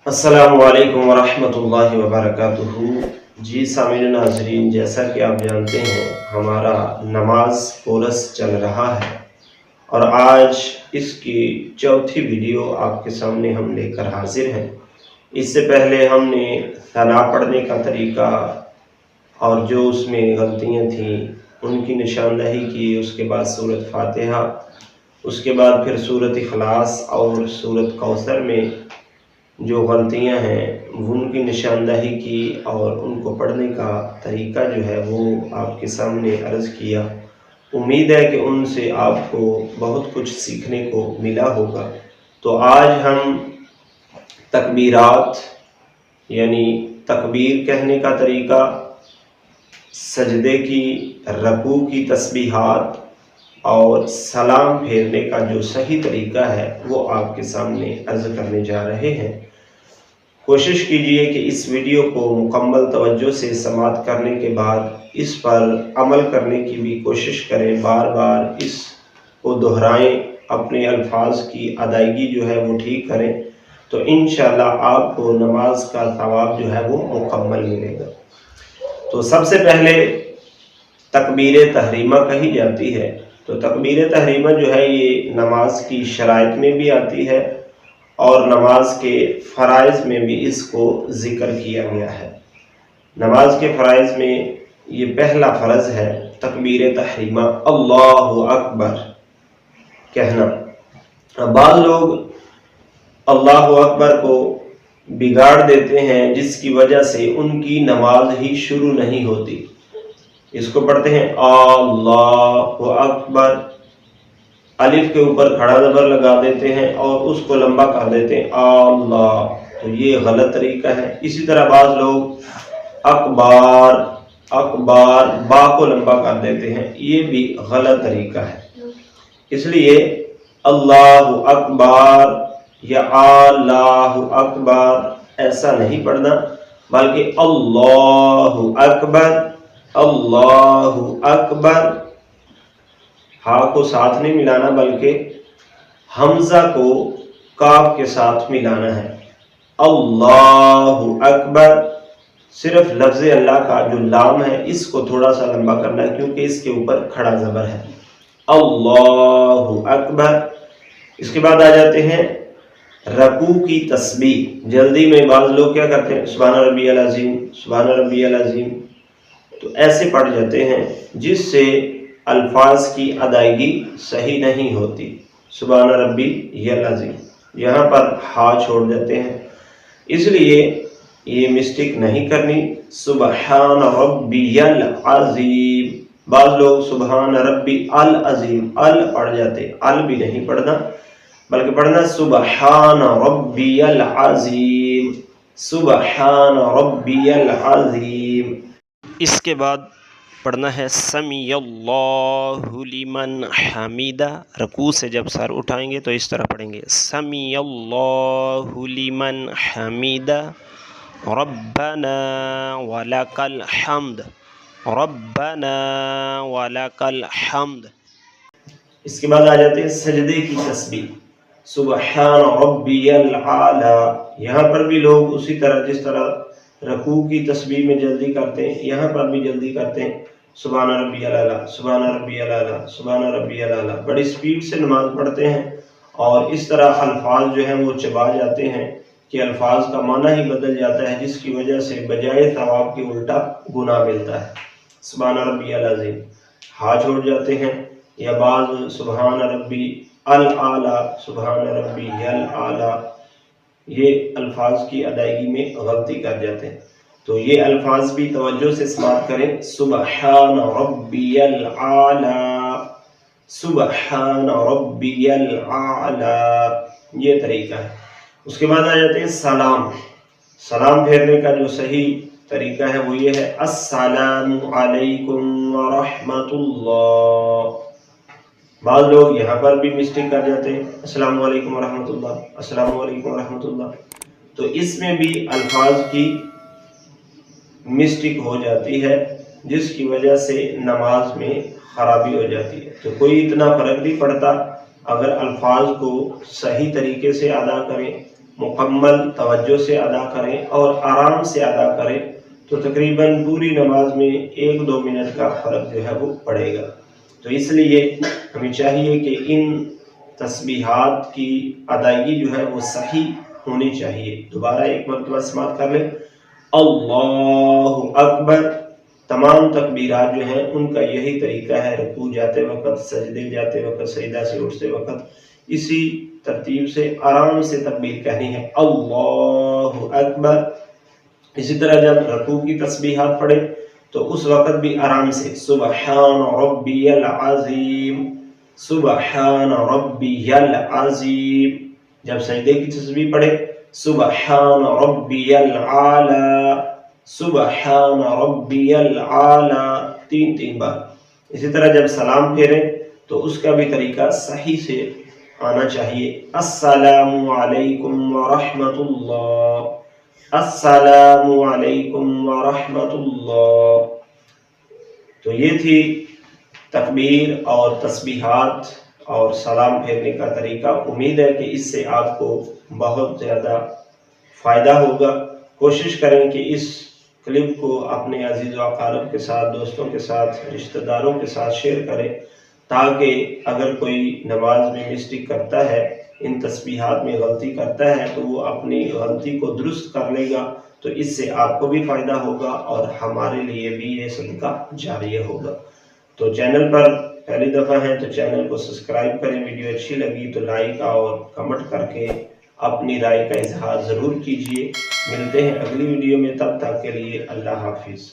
अस्सलामु अलैकुम वरहमतुल्लाहि वबरकातुहू। जी सामीन नाज़रीन, जैसा कि आप जानते हैं हमारा नमाज कोरस चल रहा है और आज इसकी चौथी वीडियो आपके सामने हम लेकर हाजिर हैं। इससे पहले हमने सना पढ़ने का तरीका और जो उसमें गलतियां थीं उनकी निशानदही की, उसके बाद सूरत फातिहा, उसके बाद फिर सूरत इखलास और सूरत कौसर में जो गलतियां हैं उनकी निशानदही की और उनको पढ़ने का तरीका जो है वो आपके सामने अर्ज़ किया। उम्मीद है कि उनसे आपको बहुत कुछ सीखने को मिला होगा। तो आज हम तकबीरात यानी तकबीर कहने का तरीका, सजदे की, रकू की तस्बीहात और सलाम फेरने का जो सही तरीका है वो आपके सामने अर्ज़ करने जा रहे हैं। कोशिश कीजिए कि इस वीडियो को मुकम्मल तवज्जो से समाअत करने के बाद इस पर अमल करने की भी कोशिश करें, बार बार इसको दोहराएं, अपने अल्फाज की अदायगी जो है वो ठीक करें, तो इंशाअल्लाह आपको नमाज का सवाब जो है वो मुकम्मल मिलेगा। तो सबसे पहले तकबीर तहरीमा कही जाती है। तो तकबीर तहरीमा जो है ये नमाज की शराइत में भी आती है और नमाज के फ़राइज़ में भी इसको ज़िक्र किया गया है। नमाज के फ़राइज़ में ये पहला फ़र्ज़ है तकबीर तहरीमा, अल्लाहु अकबर कहना। अब बाज़ लोग अल्लाहु अकबर को बिगाड़ देते हैं जिसकी वजह से उनकी नमाज ही शुरू नहीं होती। इसको पढ़ते हैं अल्लाहु अकबर, अलिफ के ऊपर खड़ा ज़बर लगा देते हैं और उसको लंबा कर देते हैं अल्लाह, तो ये गलत तरीका है। इसी तरह बाज़ लोग अकबार अकबार बा को लंबा कर देते हैं, ये भी गलत तरीका है। इसलिए अल्लाहु अकबर या अल्लाहु अकबर ऐसा नहीं पढ़ना, बल्कि अल्लाहु अकबर अल्लाहु अकबर। हा को साथ नहीं मिलाना बल्कि हमजा को काफ के साथ मिलाना है। अल्लाहु अकबर, सिर्फ लफ्ज़ अल्लाह का जो लाम है इसको थोड़ा सा लंबा करना है क्योंकि इसके ऊपर खड़ा ज़बर है। अल्लाहु अकबर। इसके बाद आ जाते हैं रकू की तस्बीह। जल्दी में बाज़ लोग क्या करते हैं, सुभान रब्बियल अज़ीम सुभान रब्बियल अज़ीम, तो ऐसे पढ़ जाते हैं जिससे अल्फाज की अदायगी सही नहीं होती। सुभान रब्बियल अज़ीम, यहाँ पर हा छोड़ देते हैं, इसलिए ये मिस्टेक नहीं करनी। सुबहान रब्बियल अज़ीम, बाज़ लोग सुबहान रब्बी अल अज़ीम अल पढ़ जाते, अल भी नहीं पढ़ना बल्कि पढ़ना सुबहान रब्बियल अज़ीम सुबहान रब्बियल अज़ीम। इसके बाद पढ़ना है समीअल्लाहु लिमन हमीदा। रकू से जब सर उठाएंगे तो इस तरह पढ़ेंगे समीअल्लाहु लिमन हमीदा रब्बना वलकल हम्द रब्बना वलकल हम्द। इसके बाद आ जाते हैं सजदे की तस्बीह, सुबहान रब्बियल आला। यहाँ पर भी लोग उसी तरह जिस तरह रकू की तस्बीह में जल्दी करते हैं यहाँ पर भी जल्दी करते हैं, सुभान रब्बियल आला सुभान रब्बियल आला सुभान रब्बियल आला। बड़ी स्पीड से नमाज पढ़ते हैं और इस तरह अल्फाज जो हैं वो चबा जाते हैं कि अल्फाज का माना ही बदल जाता है, जिसकी वजह से बजाय सवाब के उल्टा गुनाह मिलता है। सुभान रब्बियल अज़ीम हा छोड़ जाते हैं, या बाज़ सुभान रब्बी अल आला सुभान रब्बियल आला, ये अल्फाज की अदायगी में गलती कर जाते हैं। तो ये अल्फाज भी तवज्जो से समाअत करें, सुबहान रब्बियल आला सुबहान रब्बियल आला, ये तरीका है। उसके बाद आ जाते हैं सलाम। सलाम फेरने का जो सही तरीका है वो ये है, अस्सलामु अलैकुम व रहमतुल्लाह। बाज़ लोग यहाँ पर भी मिस्टेक कर जाते हैं, अस्सलामु अलैकुम व रहमतुल्लाह अस्सलामु अलैकुम व रहमतुल्लाह, तो इसमें भी अल्फाज की मिस्टेक हो जाती है जिसकी वजह से नमाज में ख़राबी हो जाती है। तो कोई इतना फ़र्क नहीं पड़ता अगर अल्फाज को सही तरीके से अदा करें मुकम्मल तवज्जो से अदा करें और आराम से अदा करें तो तकरीबन पूरी नमाज में 1-2 मिनट का फ़र्क जो है वो पड़ेगा। तो इसलिए हमें चाहिए कि इन तस्बीहात की अदायगी जो है वो सही होनी चाहिए। दोबारा एक मरतबा समाअत कर लें, अल्लाहु अकबर। तमाम तकबीरात जो हैं उनका यही तरीका है, रुकू जाते वक्त, सजदे जाते वक्त, सजदा से उठते वक्त इसी तरतीब से आराम से तकबीर कहनी है, अल्लाहु अकबर। इसी तरह जब रुकू की तस्बीहात पढ़े तो उस वक्त भी आराम से सुबहान रब्बियल अज़ीम, सुबहान रब्बियल अज़ीम। जब सजदे की तस्बीह पढ़े सुबहान रब्बियल आला, सुबहान रब्बियल आला, 3-3 बार। इसी तरह जब सलाम फेरें तो उसका भी तरीका सही से आना चाहिए, अस्सलामु अलैकुम व रहमतुल्लाह, अस्सलामु अलैकुम व रहमतुल्लाह। तो ये थी तकबीर और तस्बीहात और सलाम फेरने का तरीका। उम्मीद है कि इससे आपको बहुत ज़्यादा फ़ायदा होगा। कोशिश करें कि इस क्लिप को अपने अजीज़ व अक़ारिब के साथ, दोस्तों के साथ, रिश्तेदारों के साथ शेयर करें ताकि अगर कोई नमाज में मिस्टेक करता है, इन तस्बीहात में गलती करता है तो वो अपनी गलती को दुरुस्त कर लेगा। तो इससे आपको भी फ़ायदा होगा और हमारे लिए भी ये सदका जारिया होगा। तो चैनल पर पहली दफ़ा है तो चैनल को सब्सक्राइब करें। वीडियो अच्छी लगी तो लाइक और कमेंट करके अपनी राय का इजहार ज़रूर कीजिए। मिलते हैं अगली वीडियो में, तब तक के लिए अल्लाह हाफिज़।